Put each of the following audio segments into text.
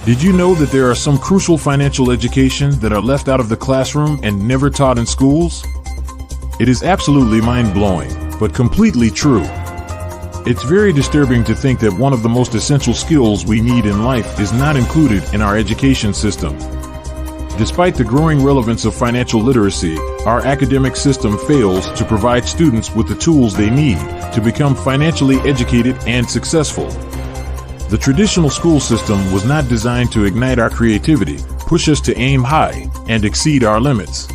Did you know that there are some crucial financial education that are left out of the classroom and never taught in schools? It is absolutely mind-blowing, but completely true. It's very disturbing to think that one of the most essential skills we need in life is not included in our education system. Despite the growing relevance of financial literacy, our academic system fails to provide students with the tools they need to become financially educated and successful. The traditional school system was not designed to ignite our creativity, push us to aim high, and exceed our limits.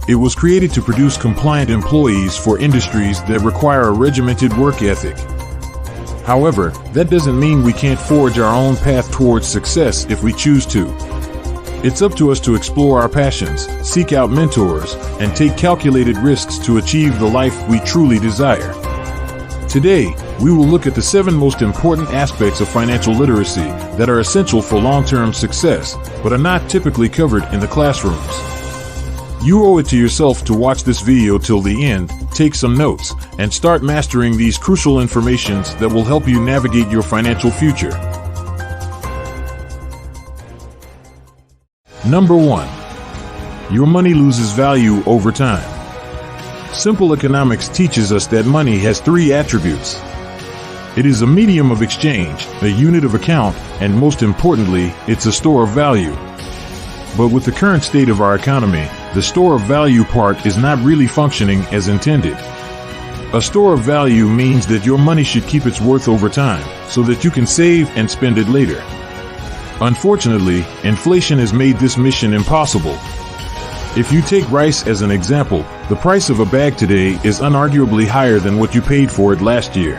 It was created to produce compliant employees for industries that require a regimented work ethic. However, that doesn't mean we can't forge our own path towards success if we choose to. It's up to us to explore our passions, seek out mentors, and take calculated risks to achieve the life we truly desire. Today, we will look at the 7 most important aspects of financial literacy that are essential for long-term success, but are not typically covered in the classrooms. You owe it to yourself to watch this video till the end, take some notes, and start mastering these crucial informations that will help you navigate your financial future. Number 1. Your money loses value over time. Simple economics teaches us that money has 3 attributes. It is a medium of exchange, a unit of account, and most importantly, it's a store of value. But with the current state of our economy, the store of value part is not really functioning as intended. A store of value means that your money should keep its worth over time, so that you can save and spend it later. Unfortunately, inflation has made this mission impossible. If you take rice as an example, the price of a bag today is unarguably higher than what you paid for it last year.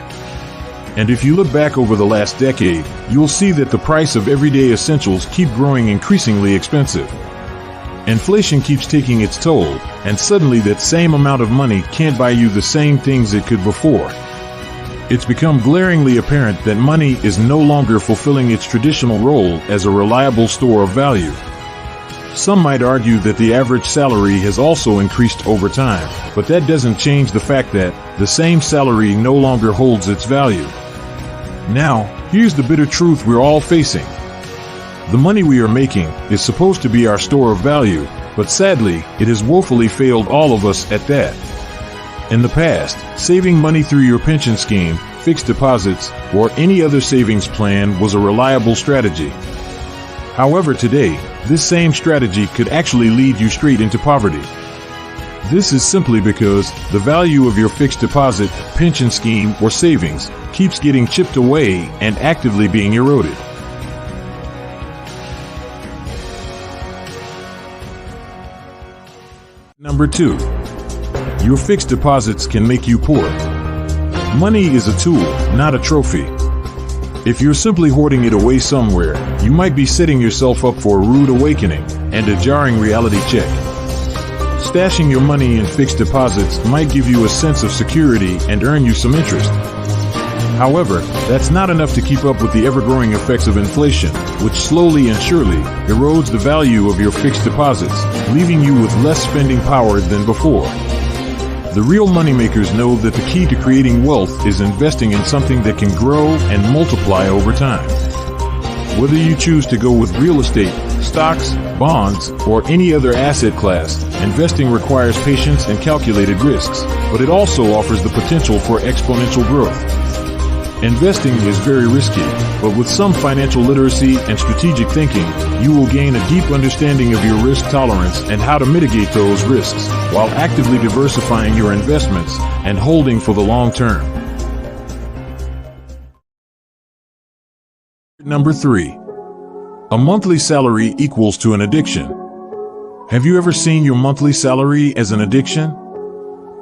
And if you look back over the last decade, you'll see that the price of everyday essentials keep growing increasingly expensive. Inflation keeps taking its toll, and suddenly that same amount of money can't buy you the same things it could before. It's become glaringly apparent that money is no longer fulfilling its traditional role as a reliable store of value. Some might argue that the average salary has also increased over time, but that doesn't change the fact that the same salary no longer holds its value. Now, here's the bitter truth we're all facing. The money we are making is supposed to be our store of value, but sadly, it has woefully failed all of us at that. In the past, saving money through your pension scheme, fixed deposits, or any other savings plan was a reliable strategy. However, today, this same strategy could actually lead you straight into poverty. This is simply because the value of your fixed deposit, pension scheme, or savings keeps getting chipped away and actively being eroded. Number 2. Your fixed deposits can make you poor. Money is a tool, not a trophy. If you're simply hoarding it away somewhere, you might be setting yourself up for a rude awakening and a jarring reality check. Stashing your money in fixed deposits might give you a sense of security and earn you some interest. However, that's not enough to keep up with the ever-growing effects of inflation, which slowly and surely erodes the value of your fixed deposits, leaving you with less spending power than before. The real moneymakers know that the key to creating wealth is investing in something that can grow and multiply over time. Whether you choose to go with real estate, stocks, bonds, or any other asset class, investing requires patience and calculated risks, but it also offers the potential for exponential growth. Investing is very risky, but with some financial literacy and strategic thinking, you will gain a deep understanding of your risk tolerance and how to mitigate those risks, while actively diversifying your investments and holding for the long term. Number 3. A monthly salary equals to an addiction. Have you ever seen your monthly salary as an addiction?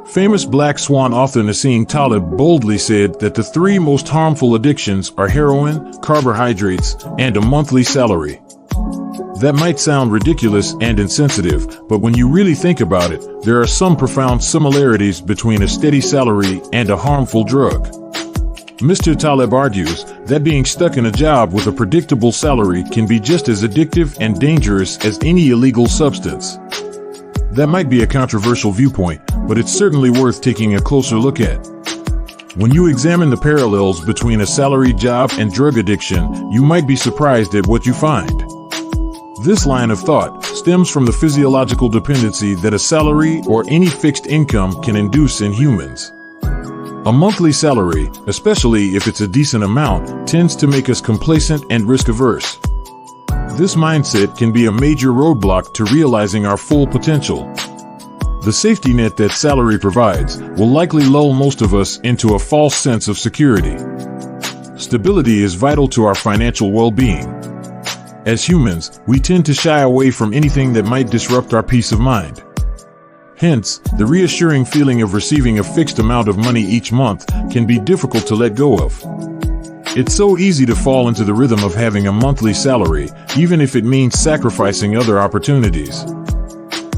Famous Black Swan author Nassim Taleb boldly said that the 3 most harmful addictions are heroin, carbohydrates, and a monthly salary. That might sound ridiculous and insensitive, but when you really think about it, there are some profound similarities between a steady salary and a harmful drug. Mr. Taleb argues that being stuck in a job with a predictable salary can be just as addictive and dangerous as any illegal substance. That might be a controversial viewpoint, but it's certainly worth taking a closer look at. When you examine the parallels between a salaried job and drug addiction, you might be surprised at what you find. This line of thought stems from the physiological dependency that a salary or any fixed income can induce in humans. A monthly salary, especially if it's a decent amount, tends to make us complacent and risk-averse. This mindset can be a major roadblock to realizing our full potential. The safety net that salary provides will likely lull most of us into a false sense of security. Stability is vital to our financial well-being. As humans, we tend to shy away from anything that might disrupt our peace of mind. Hence, the reassuring feeling of receiving a fixed amount of money each month can be difficult to let go of. It's so easy to fall into the rhythm of having a monthly salary, even if it means sacrificing other opportunities.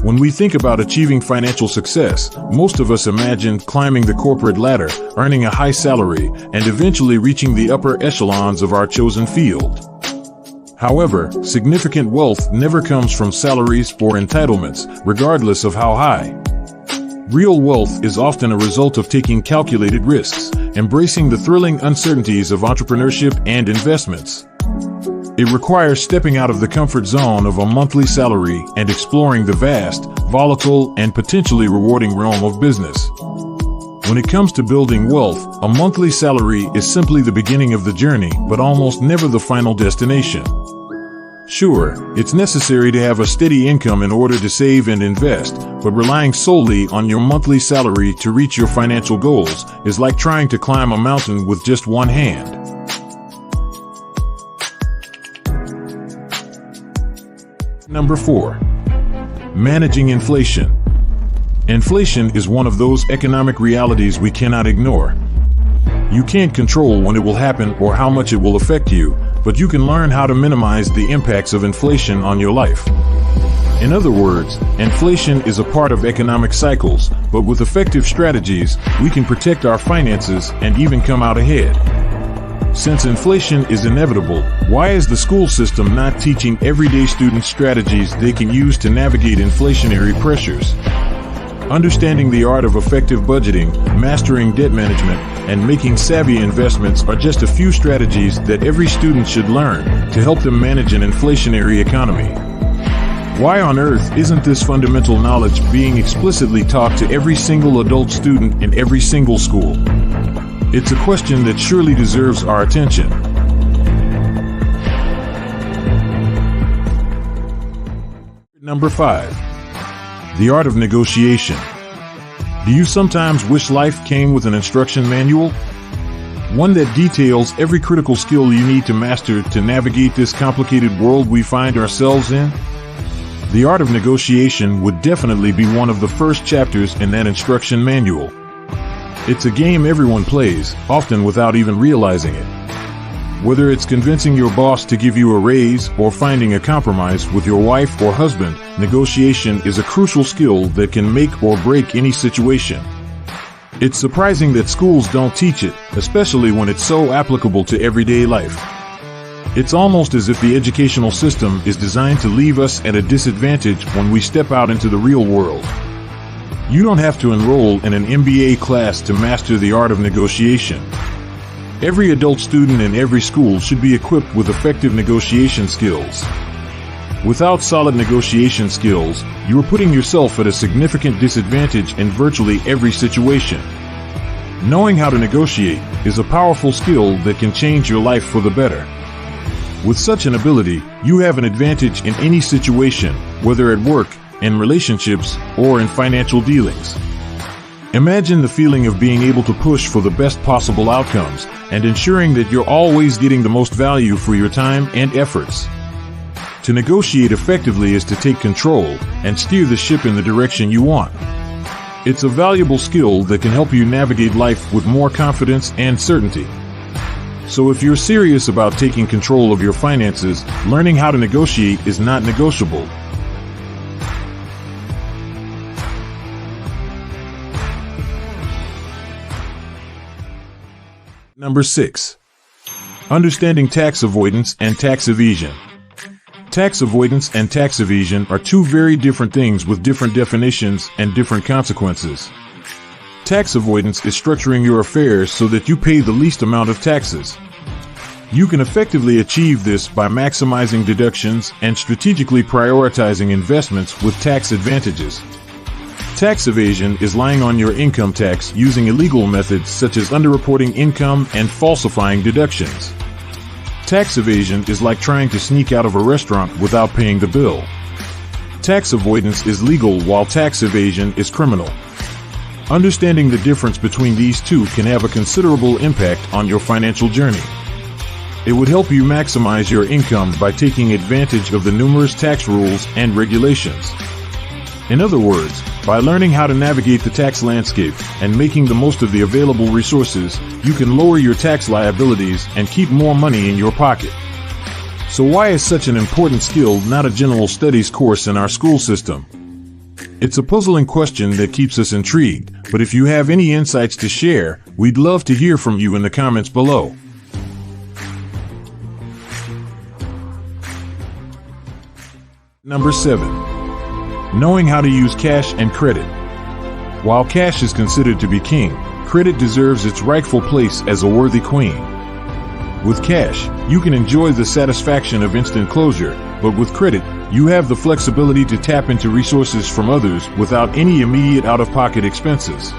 When we think about achieving financial success, most of us imagine climbing the corporate ladder, earning a high salary, and eventually reaching the upper echelons of our chosen field. However, significant wealth never comes from salaries or entitlements, regardless of how high. Real wealth is often a result of taking calculated risks, embracing the thrilling uncertainties of entrepreneurship and investments. It requires stepping out of the comfort zone of a monthly salary and exploring the vast, volatile, and potentially rewarding realm of business. When it comes to building wealth, a monthly salary is simply the beginning of the journey, but almost never the final destination. Sure, it's necessary to have a steady income in order to save and invest, but relying solely on your monthly salary to reach your financial goals is like trying to climb a mountain with just one hand. Number 4. Managing inflation. Inflation is one of those economic realities we cannot ignore. You can't control when it will happen or how much it will affect you, but you can learn how to minimize the impacts of inflation on your life. In other words, inflation is a part of economic cycles, but with effective strategies, we can protect our finances and even come out ahead. Since inflation is inevitable, why is the school system not teaching everyday students strategies they can use to navigate inflationary pressures? Understanding the art of effective budgeting, mastering debt management, and making savvy investments are just a few strategies that every student should learn to help them manage an inflationary economy. Why on earth isn't this fundamental knowledge being explicitly taught to every single adult student in every single school? It's a question that surely deserves our attention. Number 5. The art of negotiation. Do you sometimes wish life came with an instruction manual? One that details every critical skill you need to master to navigate this complicated world we find ourselves in? The art of negotiation would definitely be one of the first chapters in that instruction manual. It's a game everyone plays, often without even realizing it. Whether it's convincing your boss to give you a raise or finding a compromise with your wife or husband, negotiation is a crucial skill that can make or break any situation. It's surprising that schools don't teach it, especially when it's so applicable to everyday life. It's almost as if the educational system is designed to leave us at a disadvantage when we step out into the real world. You don't have to enroll in an MBA class to master the art of negotiation. Every adult student in every school should be equipped with effective negotiation skills. Without solid negotiation skills, you are putting yourself at a significant disadvantage in virtually every situation. Knowing how to negotiate is a powerful skill that can change your life for the better. With such an ability, you have an advantage in any situation, whether at work, in relationships, or in financial dealings. Imagine the feeling of being able to push for the best possible outcomes and ensuring that you're always getting the most value for your time and efforts. To negotiate effectively is to take control and steer the ship in the direction you want. It's a valuable skill that can help you navigate life with more confidence and certainty. So if you're serious about taking control of your finances, learning how to negotiate is not negotiable. Number 6. Understanding tax avoidance and tax evasion. Tax avoidance and tax evasion are two very different things with different definitions and different consequences. Tax avoidance is structuring your affairs so that you pay the least amount of taxes. You can effectively achieve this by maximizing deductions and strategically prioritizing investments with tax advantages. Tax evasion is lying on your income tax using illegal methods such as underreporting income and falsifying deductions. Tax evasion is like trying to sneak out of a restaurant without paying the bill. Tax avoidance is legal while tax evasion is criminal. Understanding the difference between these two can have a considerable impact on your financial journey. It would help you maximize your income by taking advantage of the numerous tax rules and regulations. In other words, by learning how to navigate the tax landscape and making the most of the available resources, you can lower your tax liabilities and keep more money in your pocket. So why is such an important skill not a general studies course in our school system? It's a puzzling question that keeps us intrigued, but if you have any insights to share, we'd love to hear from you in the comments below. Number 7. Knowing how to use cash and credit. While cash is considered to be king, credit deserves its rightful place as a worthy queen. With cash, you can enjoy the satisfaction of instant closure, but with credit, you have the flexibility to tap into resources from others without any immediate out-of-pocket expenses.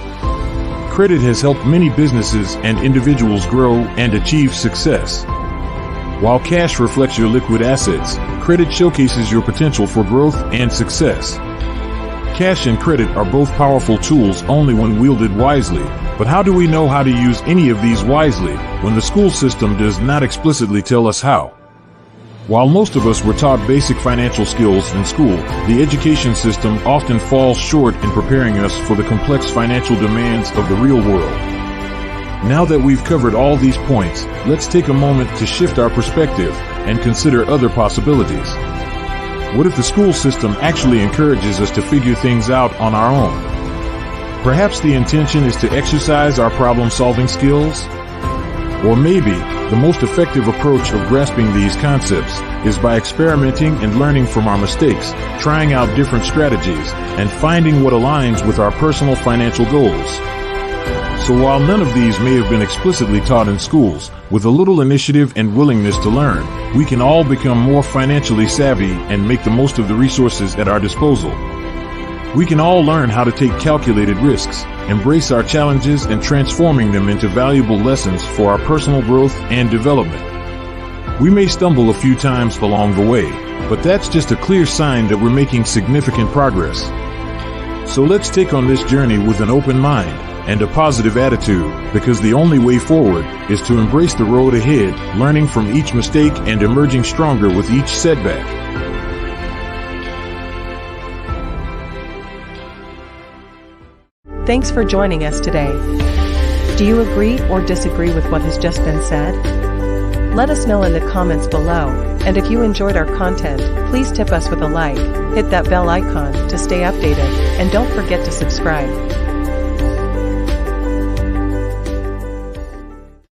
Credit has helped many businesses and individuals grow and achieve success. While cash reflects your liquid assets, credit showcases your potential for growth and success. Cash and credit are both powerful tools only when wielded wisely, but how do we know how to use any of these wisely when the school system does not explicitly tell us how? While most of us were taught basic financial skills in school, the education system often falls short in preparing us for the complex financial demands of the real world. Now that we've covered all these points, let's take a moment to shift our perspective and consider other possibilities. What if the school system actually encourages us to figure things out on our own? Perhaps the intention is to exercise our problem-solving skills? Or maybe the most effective approach of grasping these concepts is by experimenting and learning from our mistakes, trying out different strategies, and finding what aligns with our personal financial goals. So while none of these may have been explicitly taught in schools, with a little initiative and willingness to learn, we can all become more financially savvy and make the most of the resources at our disposal. We can all learn how to take calculated risks, embrace our challenges, and transforming them into valuable lessons for our personal growth and development. We may stumble a few times along the way, but that's just a clear sign that we're making significant progress. So let's take on this journey with an open mind and a positive attitude, because the only way forward is to embrace the road ahead, learning from each mistake and emerging stronger with each setback. Thanks for joining us today. Do you agree or disagree with what has just been said? Let us know in the comments below, and if you enjoyed our content, please tip us with a like, hit that bell icon to stay updated, and don't forget to subscribe.